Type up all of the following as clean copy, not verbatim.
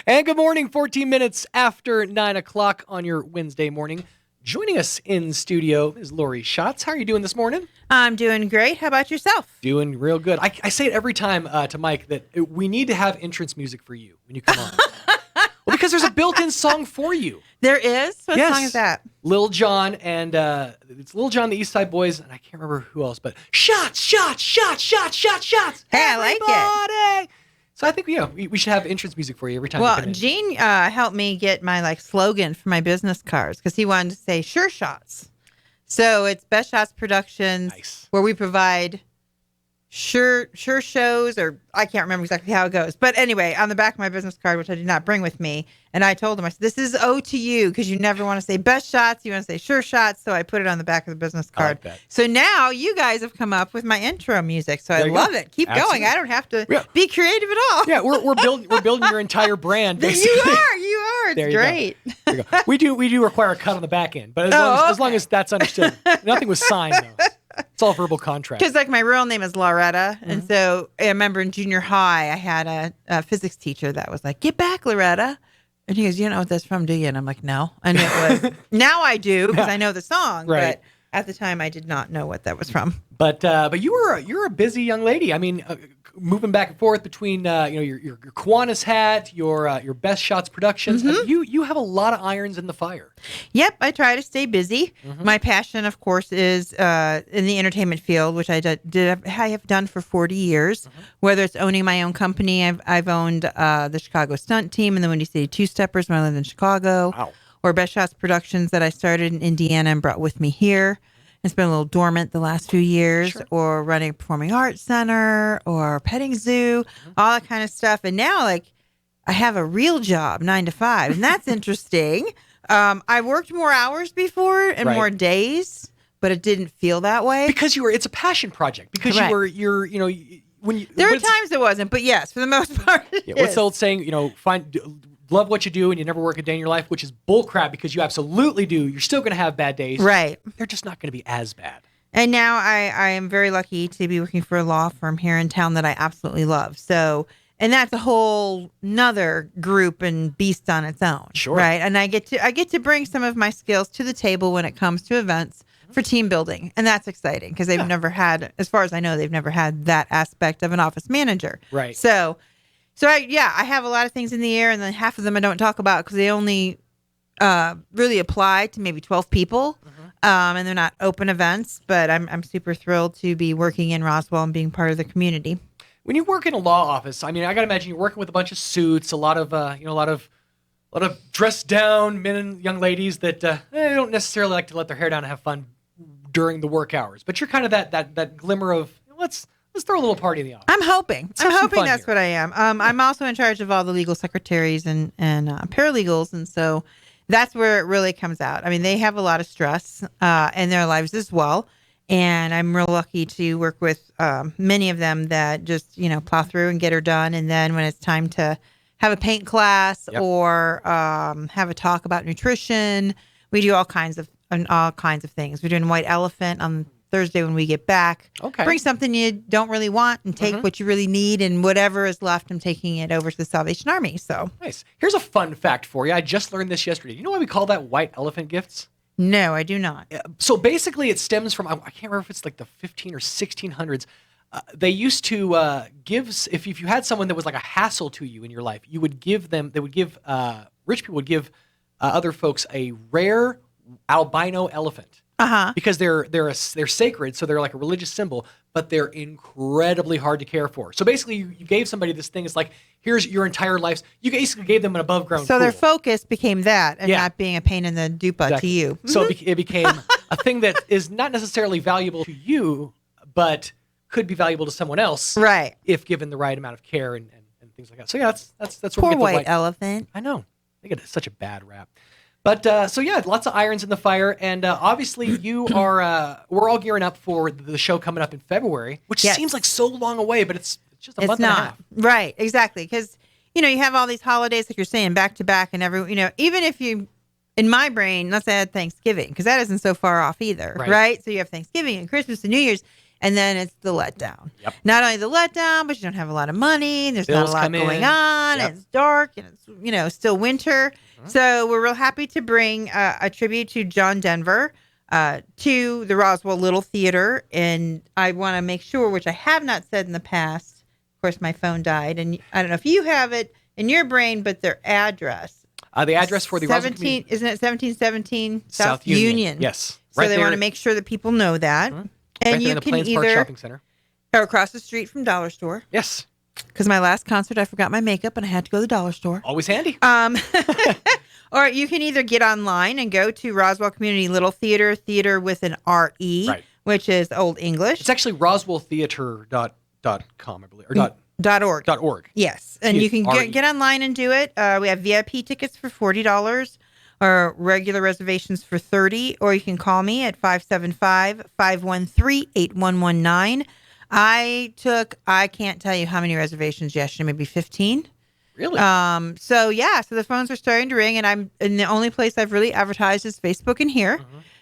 And good morning, 14 minutes after 9 o'clock on your Wednesday morning. Joining us in studio is Laurie Schotz. How are you doing this morning? I'm doing great. How about yourself? Doing real good. I say it every time to Mike that we need to have entrance music for you when you come on. Well, because there's a built-in song for you. There is? What song is that? Lil Jon, and it's Lil Jon, the East Side Boys, and I can't remember who else, but Schotz, Schotz, Schotz, Schotz, Schotz, Schotz. Hey, I like it. So I think, we should have entrance music for you every time you Well, come in. Gene helped me get my slogan for my business cards because he wanted to say Sure Shots. So it's Best Shots Productions, where we provide sure shows, or I can't remember exactly how it goes. But anyway, on the back of my business card, which I did not bring with me, and I told him, I said, this is owed to you because you never want to say best shots. You want to say sure shots. So I put it on the back of the business card. I like that. So now you guys have come up with my intro music. So I love it. Keep going. I don't have to be creative at all. Yeah, we're building your entire brand, basically. You are. It's great. There you go. We do require a cut on the back end, but as long as that's understood. Nothing was signed, though. It's all verbal contract. Because my real name is Loretta. Mm-hmm. And so I remember in junior high, I had a physics teacher that was like, get back, Loretta. And he goes, you know what that's from, do you? And I'm like, no. And it was, now I do because I know the song. Right. But at the time, I did not know what that was from. But you're a busy young lady. I mean, moving back and forth between your Kiwanis hat, your Best Shots Productions. Mm-hmm. You have a lot of irons in the fire. Yep, I try to stay busy. Mm-hmm. My passion, of course, is in the entertainment field, which I have done for 40 years. Mm-hmm. Whether it's owning my own company, I've owned the Chicago Stunt Team and the Windy City Two Steppers when I lived in Chicago. Wow. Or Best Shots Productions that I started in Indiana and brought with me here. It's been a little dormant the last few years, sure. Or running a performing arts center or petting zoo, all that kind of stuff. And now, I have a real job, 9 to 5, and that's interesting. I worked more hours before and more days, but it didn't feel that way because it's a passion project. Because Correct. There are times it wasn't, but yes, for the most part, what's the old saying? Love what you do and you never work a day in your life, which is bullcrap because you absolutely do. You're still going to have bad days. Right. They're just not going to be as bad. And now I am very lucky to be working for a law firm here in town that I absolutely love. So, and that's a whole nother group and beast on its own. Sure. Right. And I get to bring some of my skills to the table when it comes to events for team building. And that's exciting because they've never had, as far as I know, they've never had that aspect of an office manager. Right. So I have a lot of things in the air, and then half of them I don't talk about because they only really apply to maybe 12 people, and they're not open events. But I'm super thrilled to be working in Roswell and being part of the community. When you work in a law office, I mean, I got to imagine you're working with a bunch of suits, a lot of dressed down men and young ladies that they don't necessarily like to let their hair down and have fun during the work hours. But you're kind of that glimmer of let's throw a little party in the office. I'm hoping that's here. what I am. I'm also in charge of all the legal secretaries and paralegals. And so that's where it really comes out. I mean, they have a lot of stress in their lives as well. And I'm real lucky to work with many of them that just, plow through and get her done. And then when it's time to have a paint class or have a talk about nutrition, we do all kinds of things. We're doing White Elephant on Thursday when we get back. Okay. Bring something you don't really want and take what you really need, and whatever is left, I'm taking it over to the Salvation Army. So nice. Here's a fun fact for you. I just learned this yesterday. You know why we call that white elephant gifts? No, I do not. So basically it stems from, I can't remember if it's like the 15 or 1600s. They used to give, if you had someone that was like a hassle to you in your life, rich people would give other folks a rare albino elephant. Because they're sacred, so they're like a religious symbol, but they're incredibly hard to care for. So basically, you gave somebody this thing. It's like, here's your entire life's. You basically gave them an above ground. So their focus became that, and not being a pain in the dupa to you. So it became a thing that is not necessarily valuable to you, but could be valuable to someone else, right? If given the right amount of care and things like that. So that's where poor we get white elephant. I know they get such a bad rap. But lots of irons in the fire, and obviously you are. We're all gearing up for the show coming up in February, which seems like so long away, but it's just a month and a half. Right, exactly, because you have all these holidays, like you're saying, back to back, and even if you, in my brain, let's add Thanksgiving, because that isn't so far off either, right? So you have Thanksgiving and Christmas and New Year's, And then it's the letdown. Yep. Not only the letdown, but you don't have a lot of money. And there's not a Bills lot come going in. on. Yep. And it's dark and it's, still winter. So we're real happy to bring a tribute to John Denver to the Roswell Little Theater. And I want to make sure, which I have not said in the past. Of course, my phone died. And I don't know if you have it in your brain, but their address. The address for the Roswell community. Isn't it 1717 South Union? Yes. So they want to make sure that people know that. And And you in the can Plains Park either Shopping Center. go across the street from Dollar Store. Yes. Because my last concert, I forgot my makeup and I had to go to the Dollar Store. Always handy. Or you can either get online and go to Roswell Community Little Theater with an R-E, Right. which is Old English. It's actually roswelltheater.com, I believe, or .org. .org. Yes. And you can R-E. get online and do it. We have VIP tickets for $40 or regular reservations for $30, or you can call me at 575-513-8119. I can't tell you how many reservations yesterday, maybe 15. Really? So the phones are starting to ring, and the only place I've really advertised is Facebook and here.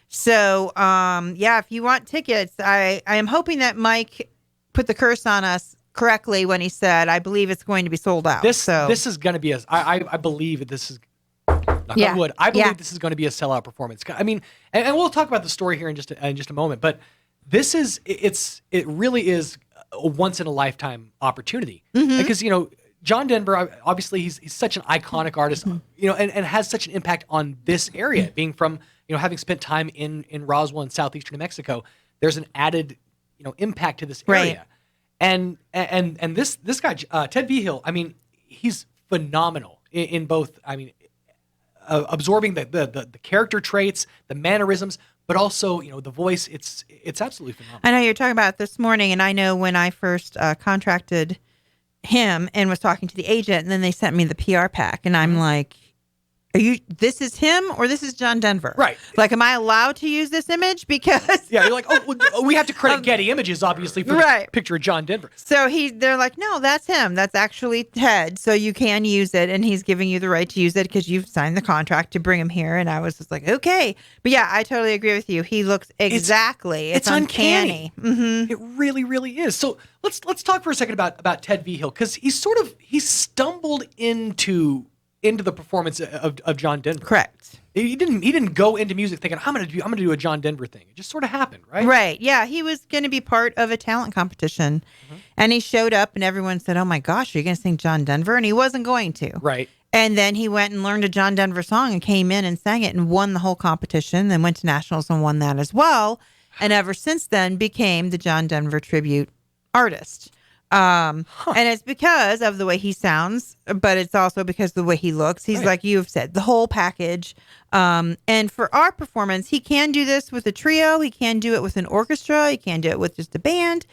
So, if you want tickets, I am hoping that Mike put the curse on us correctly when he said, I believe it's going to be sold out. This is going to be I believe that this is, knock on wood, I believe this is going to be a sellout performance. I mean, and we'll talk about the story here in just a moment, but it really is a once in a lifetime opportunity because, John Denver, obviously he's such an iconic artist, and has such an impact on this area, being from, having spent time in Roswell and southeastern New Mexico. There's an added, impact to this area. Right. And this guy, Ted Vigil, I mean, he's phenomenal in both, absorbing the character traits, the mannerisms, but also, the voice. It's absolutely phenomenal. I know you're talking about it this morning, and I know when I first contracted him and was talking to the agent, and then they sent me the PR pack, and I'm like, this is him or this is John Denver? Right. Like, am I allowed to use this image? Because you're like, we have to credit Getty Images, obviously, for the picture of John Denver. So they're like, no, that's him. That's actually Ted. So you can use it, and he's giving you the right to use it because you've signed the contract to bring him here. And I was just like, okay. But yeah, I totally agree with you. He looks exactly. It's uncanny. It really, really is. So let's talk for a second about Ted Vigil, because he stumbled into the performance of John Denver. Correct. He didn't go into music thinking, I'm gonna do a John Denver thing. It just sort of happened, right? Right. Yeah. He was going to be part of a talent competition, and he showed up, and everyone said, "Oh my gosh, are you going to sing John Denver?" And he wasn't going to. Right. And then he went and learned a John Denver song and came in and sang it and won the whole competition. Then went to nationals and won that as well. And ever since then became the John Denver tribute artist. And it's because of the way he sounds, but it's also because of the way he looks. He's like you've said, the whole package. And for our performance, he can do this with a trio. He can do it with an orchestra. He can do it with just a band.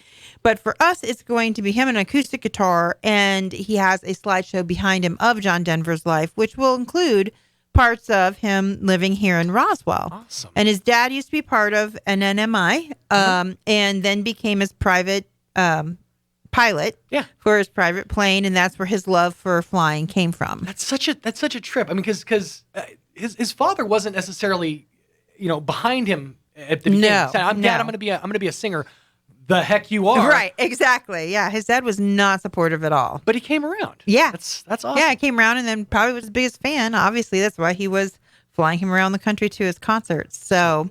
But for us, it's going to be him and an acoustic guitar. And he has a slideshow behind him of John Denver's life, which will include parts of him living here in Roswell. Awesome. And his dad used to be part of an NMI, and then became his private pilot for his private plane, and that's where his love for flying came from. That's such a trip. I mean, because his father wasn't necessarily, behind him at the beginning. No, Dad, I'm gonna be a singer. The heck you are. Right, exactly. Yeah, his dad was not supportive at all. But he came around. Yeah. That's awesome. Yeah, he came around and then probably was his biggest fan. Obviously, that's why he was flying him around the country to his concerts. So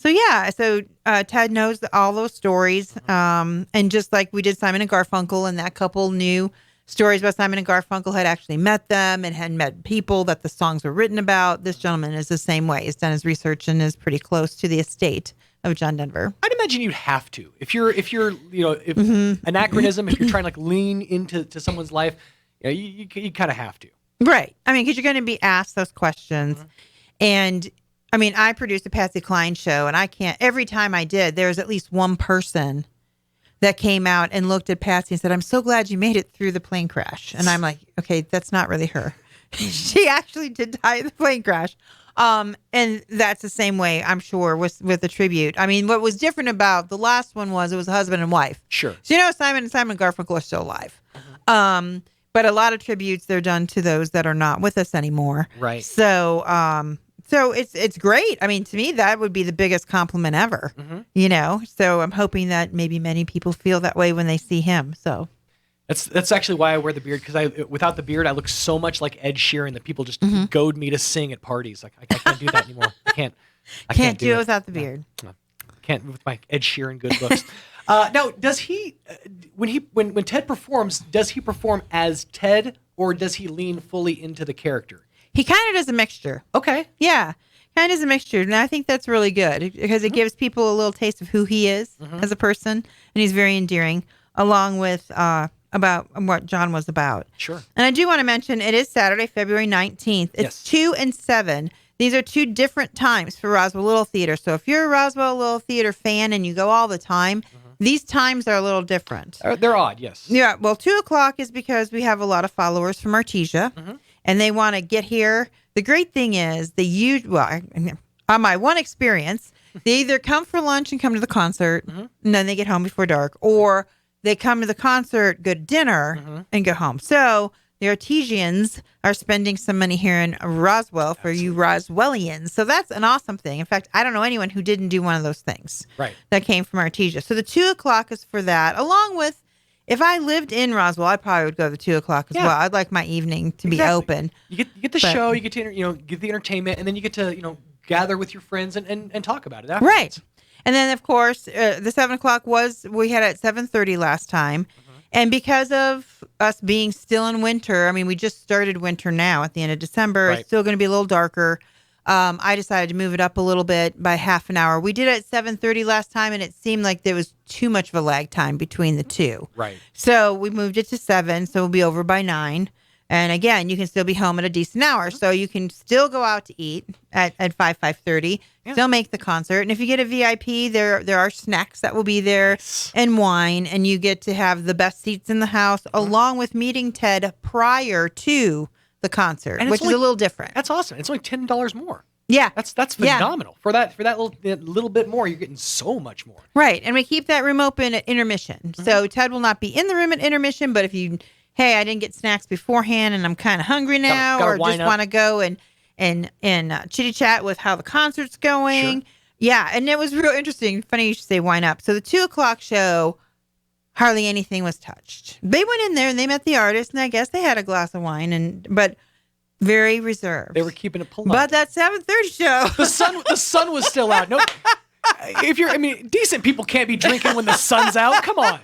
Ted knows all those stories. And just like we did Simon and Garfunkel, and that couple knew stories about Simon and Garfunkel, had actually met them and had met people that the songs were written about. This gentleman is the same way. He's done his research and is pretty close to the estate of John Denver. I'd imagine you'd have to. If you're anachronism, if you're trying to lean into someone's life, you kind of have to. Right. I mean, because you're going to be asked those questions. And I mean, I produced a Patsy Cline show, and every time I did, there was at least one person that came out and looked at Patsy and said, "I'm so glad you made it through the plane crash." And I'm like, okay, that's not really her. She actually did die in the plane crash. And that's the same way, I'm sure, with the tribute. I mean, what was different about the last one was it was a husband and wife. Sure. So, Simon and Garfunkel are still alive. But a lot of tributes, they're done to those that are not with us anymore. Right. So, So it's great. I mean, to me, that would be the biggest compliment ever, So I'm hoping that maybe many people feel that way when they see him. So That's actually why I wear the beard, because without the beard I look so much like Ed Sheeran that people just goad me to sing at parties. Like I can't do that anymore. I can't do it without the beard. No. Can't with my Ed Sheeran good looks. Now, does he when Ted performs, does he perform as Ted or does he lean fully into the character? He kind of does a mixture. Okay. Yeah, kind of does a mixture, and I think that's really good because it gives people a little taste of who he is as a person, and he's very endearing, along with about what John was about. Sure. And I do want to mention it is Saturday, February 19th. It's 2 and 7. These are 2 different times for Roswell Little Theater. So if you're a Roswell Little Theater fan and you go all the time, these times are a little different. They're odd, yes. Yeah. Well, 2 o'clock is because we have a lot of followers from Artesia, and they want to get here. The great thing is on my one experience, they either come for lunch and come to the concert, and then they get home before dark, or they come to the concert, go to dinner, and go home. So the Artesians are spending some money here in Roswell for you Roswellians. So that's an awesome thing. In fact, I don't know anyone who didn't do one of those things that came from Artesia. So the 2 o'clock is for that, along with, if I lived in Roswell, I probably would go to the 2 o'clock as well. I'd like my evening to be open. You get the show, you get to get the entertainment, and then you get to gather with your friends and talk about it afterwards. Right. And then, of course, the 7 o'clock we had at 7:30 last time. And because of us being still in winter, I mean, we just started winter now at the end of December. It's still going to be a little darker. I decided to move it up a little bit by half an hour. We did it at 7:30 last time, and it seemed like there was too much of a lag time between the two. Right. So we moved it to 7, so we'll be over by 9. And again, you can still be home at a decent hour. So you can still go out to eat at 5:30, still make the concert. And if you get a VIP, there are snacks that will be there and wine. And you get to have the best seats in the house, along with meeting Ted prior to the concert, which is a little different. That's awesome. It's only $10 more. Yeah. That's phenomenal. For that little bit more, you're getting so much more. Right. And we keep that room open at intermission. So Ted will not be in the room at intermission, but if you... Hey, I didn't get snacks beforehand, and I'm kind of hungry now, or just want to go and chitty chat with how the concert's going. Sure. Yeah, and it was real interesting. Funny you should say wine up. So the 2 o'clock show, hardly anything was touched. They went in there and they met the artist, and I guess they had a glass of wine, but very reserved. They were keeping it polite. But that 7:30 show, the sun was still out. No, decent people can't be drinking when the sun's out. Come on.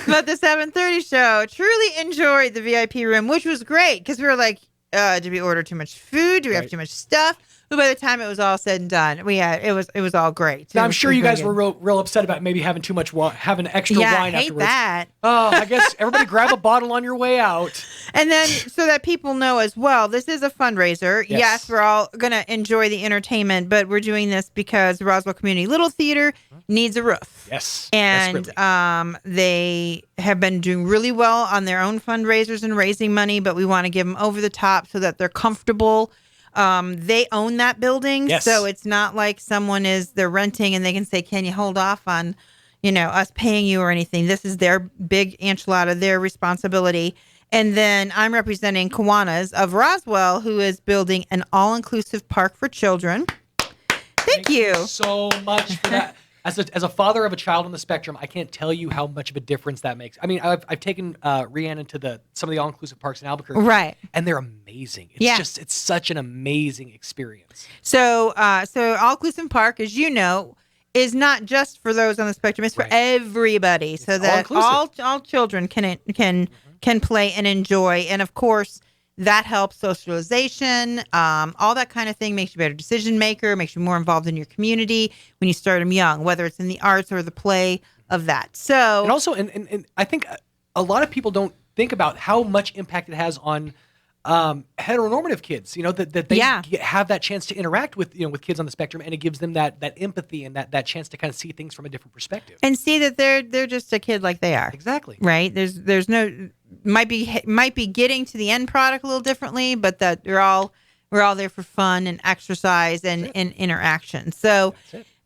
But the 7:30 show, truly enjoyed the VIP room, which was great because we were like, did we order too much food? Do we have too much stuff? But by the time it was all said and done, it was all great. Now, I'm sure you guys were real upset about maybe having too much having extra wine afterwards. I hate that. Oh, I guess everybody grab a bottle on your way out. And then, so that people know as well, this is a fundraiser. Yes, we're all going to enjoy the entertainment, but we're doing this because the Roswell Community Little Theater needs a roof. Yes. And they have been doing really well on their own fundraisers and raising money, but we want to give them over the top so that they're comfortable. They own that building, so it's not like they're renting and they can say, can you hold off on, us paying you or anything. This is their big enchilada, their responsibility. And then I'm representing Kiwanis of Roswell, who is building an all-inclusive park for children. Thank you so much for that. As a father of a child on the spectrum, I can't tell you how much of a difference that makes. I mean, I've taken Rhiannon to some of the all-inclusive parks in Albuquerque, right? And they're amazing. It's such an amazing experience. So all-inclusive park, as you know, is not just for those on the spectrum; it's for everybody, so that all children can play and enjoy, and of course. That helps socialization, all that kind of thing, makes you a better decision maker, makes you more involved in your community when you start them young, whether it's in the arts or the play of that. So, and also, and I think a lot of people don't think about how much impact it has on heteronormative kids. That they have that chance to interact with with kids on the spectrum, and it gives them that empathy and that chance to kind of see things from a different perspective and see that they're just a kid like they are. Exactly. Right. There's no. Might be getting to the end product a little differently, but that we're all there for fun and exercise and interaction. So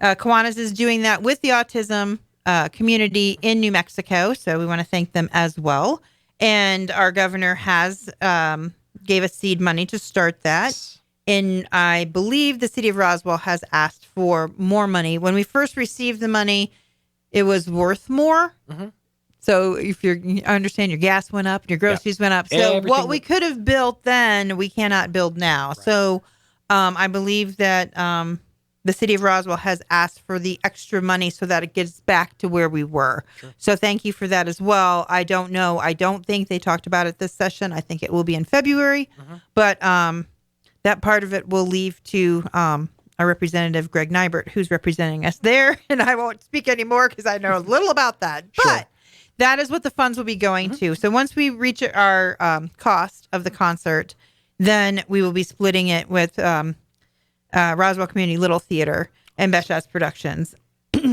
Kiwanis is doing that with the autism community in New Mexico. So we want to thank them as well. And our governor has gave us seed money to start that. And I believe the city of Roswell has asked for more money. When we first received the money, it was worth more. Mm-hmm. So I understand your gas went up, your groceries went up. So what we could have built then, we cannot build now. Right. So I believe that the city of Roswell has asked for the extra money so that it gets back to where we were. Sure. So thank you for that as well. I don't know. I don't think they talked about it this session. I think it will be in February. Mm-hmm. But that part of it will leave to our representative, Greg Nybert, who's representing us there. And I won't speak anymore because I know a little about that. Sure. But that is what the funds will be going to. So once we reach our cost of the concert, then we will be splitting it with Roswell Community Little Theater and Best Shots Productions.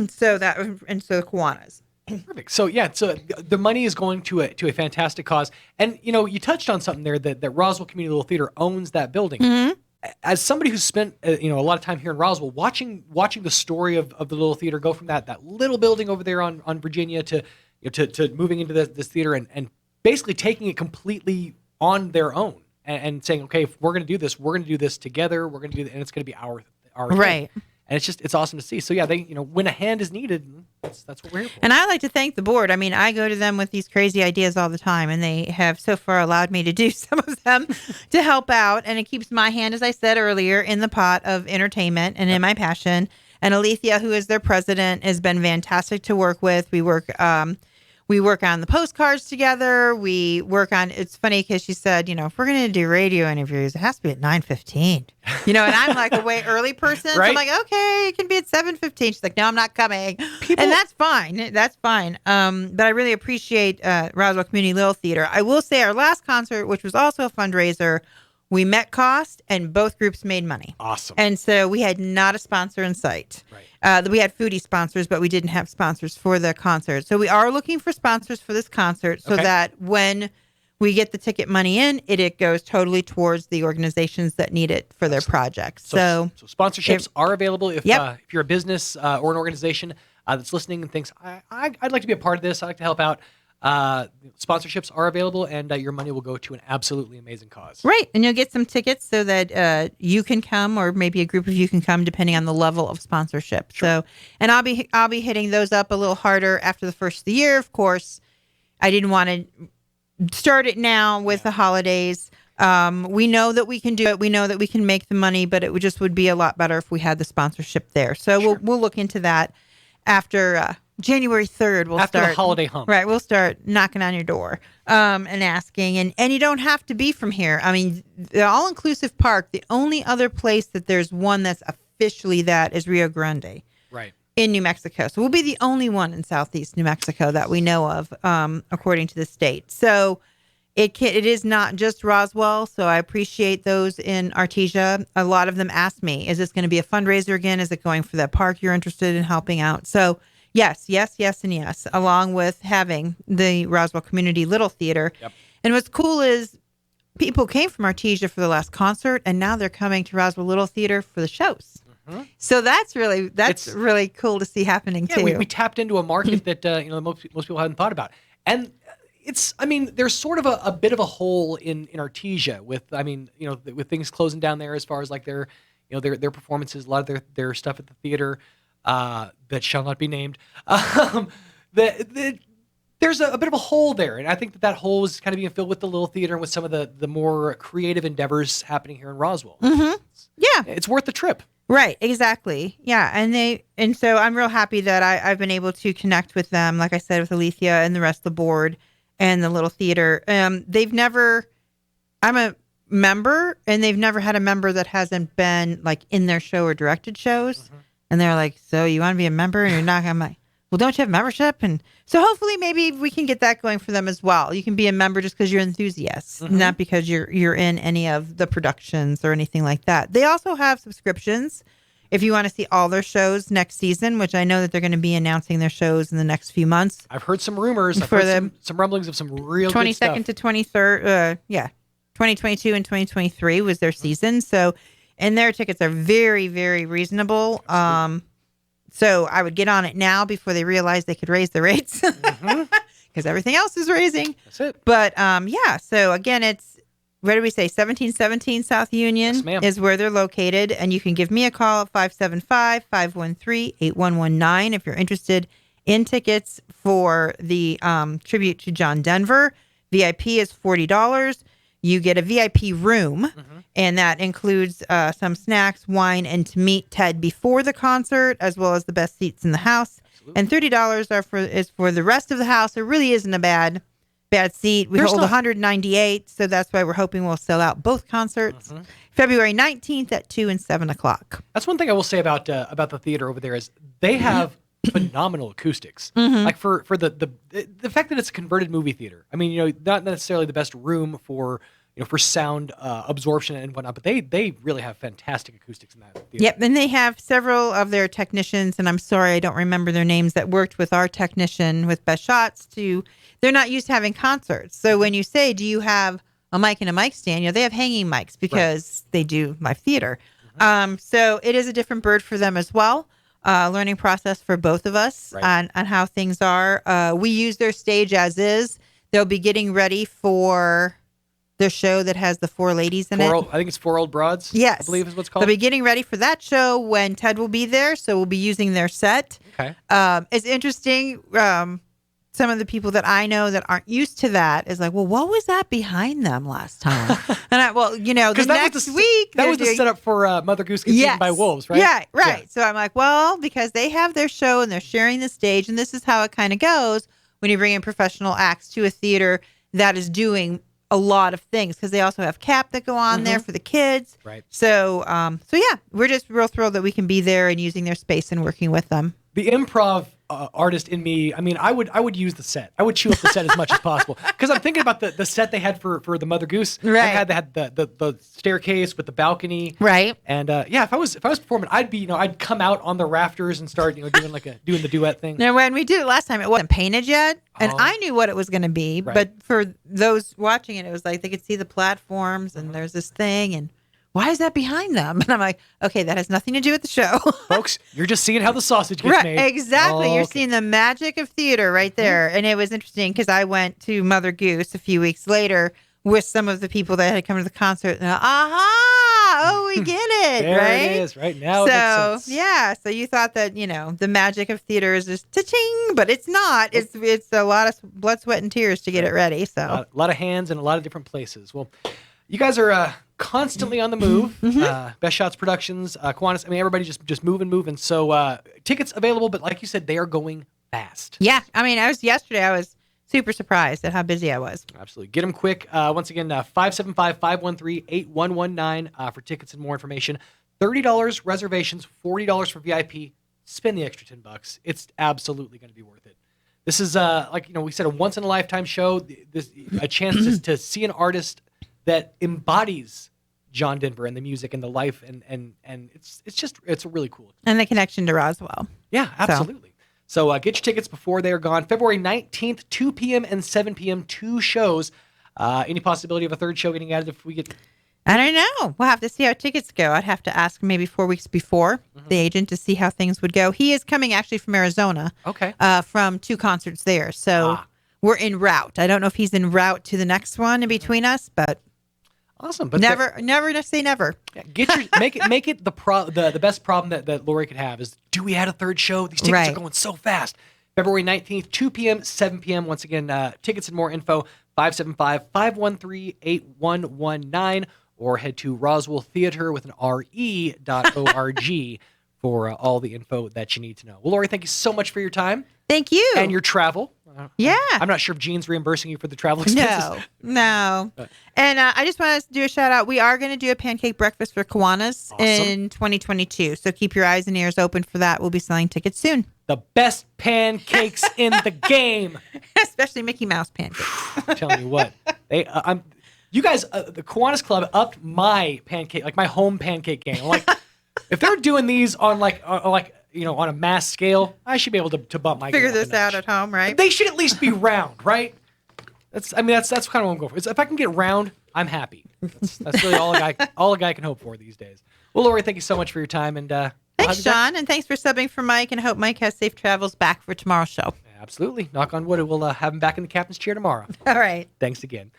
So the Kiwanis. Perfect. So so the money is going to a fantastic cause. And you touched on something there that Roswell Community Little Theater owns that building. Mm-hmm. As somebody who's spent a lot of time here in Roswell, watching the story of the Little Theater go from that little building over there on Virginia to moving into this theater and basically taking it completely on their own and saying, okay, if we're going to do this together. We're going to do it, and it's going to be our right. Thing. And it's awesome to see. So they when a hand is needed, that's what we're here for. And I like to thank the board. I mean, I go to them with these crazy ideas all the time, and they have so far allowed me to do some of them to help out. And it keeps my hand, as I said earlier, in the pot of entertainment and in my passion. And Alethea, who is their president, has been fantastic to work with. We work on the postcards together. We work on, it's funny because she said, if we're going to do radio interviews, it has to be at 9:15. And I'm like a way early person. Right? So I'm like, okay, it can be at 7:15. She's like, no, I'm not coming. And that's fine. That's fine. But I really appreciate Roswell Community Little Theater. I will say our last concert, which was also a fundraiser, we met cost and both groups made money. Awesome. And so we had not a sponsor in sight. Right. We had foodie sponsors, but we didn't have sponsors for the concert. So we are looking for sponsors for this concert so that when we get the ticket money in, it goes totally towards the organizations that need it for their projects. So sponsorships are available if you're a business or an organization that's listening and thinks, I'd like to be a part of this. I'd like to help out. Sponsorships are available, and your money will go to an absolutely amazing cause. Right, and you'll get some tickets so that you can come, or maybe a group of you can come, depending on the level of sponsorship. Sure. So, and I'll be hitting those up a little harder after the first of the year. Of course, I didn't want to start it now with the holidays. We know that we can do it. We know that we can make the money, but it would be a lot better if we had the sponsorship there. So we'll look into that after. January 3rd, we'll after start. The holiday hump. Right, we'll start knocking on your door and asking. And you don't have to be from here. I mean, the all-inclusive park, the only other place that there's one that's officially that is Rio Grande. Right. In New Mexico. So we'll be the only one in southeast New Mexico that we know of, according to the state. So it is not just Roswell. So I appreciate those in Artesia. A lot of them asked me, is this going to be a fundraiser again? Is it going for that park you're interested in helping out? So yes, and yes, along with having the Roswell Community Little Theater. Yep. And what's cool is people came from Artesia for the last concert, and now they're coming to Roswell Little Theater for the shows. Mm-hmm. So that's really cool to see happening too. We tapped into a market that most people hadn't thought about, and there's sort of a bit of a hole in Artesia with with things closing down there as far as like their performances, a lot of their stuff at the theater. That shall not be named. There's a bit of a hole there, and I think that hole is kind of being filled with the Little Theater and with some of the more creative endeavors happening here in Roswell. Mm-hmm. It's worth the trip. Right, exactly. Yeah, and so I'm real happy that I've been able to connect with them, like I said, with Alethea and the rest of the board and the Little Theater. I'm a member, and they've never had a member that hasn't been like in their show or directed shows. Mm-hmm. And they're like, so you want to be a member and you're not? I'm like, well, don't you have membership? And so hopefully maybe we can get that going for them as well. You can be a member just because you're enthusiasts, not because you're in any of the productions or anything like that. They also have subscriptions if you want to see all their shows next season, which I know that they're going to be announcing their shows in the next few months. I've heard some rumors. I've heard some rumblings of some real 22nd to 23rd. 2022 and 2023 was their season. So. And their tickets are very, very reasonable. So I would get on it now before they realize they could raise the rates because everything else is raising. That's it. But so again, what did we say? 1717 South Union Yes, ma'am. is where they're located. And you can give me a call at 575-513-8119 if you're interested in tickets for the tribute to John Denver. VIP is $40. You get a VIP room, and that includes some snacks, wine, and to meet Ted before the concert, as well as the best seats in the house. Absolutely. And $30 is for the rest of the house. There really isn't a bad seat. We hold 198, so that's why we're hoping we'll sell out both concerts. February 19th at 2 and 7 o'clock. That's one thing I will say about the theater over there is they have phenomenal acoustics. Like for the fact that it's a converted movie theater. I mean, not necessarily the best room for for sound absorption and whatnot, but they really have fantastic acoustics in that theater. Yep, and they have several of their technicians, and I'm sorry I don't remember their names, that worked with our technician with Best Shots they're not used to having concerts. So when you say, do you have a mic and a mic stand, they have hanging mics because they do live theater. So it is a different bird for them as well. Learning process for both of us on how things are. We use their stage as is. They'll be getting ready for their show that has the four ladies in it. I think it's Four Old Broads. Yes. I believe is what's called. They'll be getting ready for that show when Ted will be there. So we'll be using their set. Okay. It's interesting. Some of the people that I know that aren't used to that is like, well, what was that behind them last time? And the next week. That was the setup for Mother Goose Gets Eaten by Wolves, right? Yeah, right. Yeah. So I'm like, well, because they have their show and they're sharing the stage, and this is how it kind of goes when you bring in professional acts to a theater that is doing a lot of things, because they also have CAP that go on there for the kids. Right. So yeah, we're just real thrilled that we can be there and using their space and working with them. The improv artist in me, I mean, I would use the set. I would chew up the set as much as possible, because I'm thinking about the set they had for the Mother Goose. Right. They had the staircase with the balcony. Right. And if I was performing, I'd come out on the rafters and start doing the duet thing. Now, when we did it last time, it wasn't painted yet, and I knew what it was going to be. Right. But for those watching it was like they could see the platforms, and there's this thing, and why is that behind them? And I'm like, okay, that has nothing to do with the show. Folks, you're just seeing how the sausage gets made. Exactly. You're seeing the magic of theater right there. And it was interesting because I went to Mother Goose a few weeks later with some of the people that had come to the concert. And we get it. There right? it is. Right now it makes sense. Yeah. So you thought that, the magic of theater is just ta-ching, but it's not. It's a lot of blood, sweat, and tears to get it ready. So a lot of hands in a lot of different places. Well, you guys are constantly on the move. Best Shots Productions, Kiwanis. I mean, everybody just moving. So tickets available, but like you said, they are going fast. Yeah. I mean, yesterday I was super surprised at how busy I was. Absolutely. Get them quick. Once again, 575-513-8119 for tickets and more information. $30 reservations, $40 for VIP. Spend the extra $10. It's absolutely going to be worth it. This is we said, a once in a lifetime show. A chance to see an artist that embodies John Denver and the music and the life, and it's really cool. And the connection to Roswell. Yeah, absolutely. So get your tickets before they are gone. February 19th, 2 p.m. and 7 p.m., 2 shows. Any possibility of a third show getting added if we get... I don't know. We'll have to see how tickets go. I'd have to ask maybe 4 weeks before the agent to see how things would go. He is coming actually from Arizona. Okay. From 2 concerts there. So we're en route. I don't know if he's en route to the next one in between us, but... Awesome, but never say never. Yeah, make it the best problem that Laurie could have is, do we add a third show? These tickets are going so fast. February 19th, 2 p.m., 7 p.m. Once again, tickets and more info 575-513-8119, or head to Roswell Theater with an RE.org for all the info that you need to know. Well, Laurie, thank you so much for your time. Thank you. And your travel. Yeah. I'm not sure if Gene's reimbursing you for the travel expenses. No. And I just want to do a shout out. We are going to do a pancake breakfast for Kiwanis in 2022. So keep your eyes and ears open for that. We'll be selling tickets soon. The best pancakes in the game. Especially Mickey Mouse pancakes. I'm telling you what. You guys, the Kiwanis Club upped my pancake, like my home pancake game. I'm like, if they're doing these on on a mass scale, I should be able to bump my figure game this out at home, right? They should at least be round, right? That's kind of what I'm going for. If I can get round, I'm happy. That's really all a guy can hope for these days. Well, Laurie, thank you so much for your time, and thanks, Sean, and thanks for subbing for Mike, and I hope Mike has safe travels back for tomorrow's show. Absolutely. Knock on wood, we'll have him back in the captain's chair tomorrow. All right. Thanks again.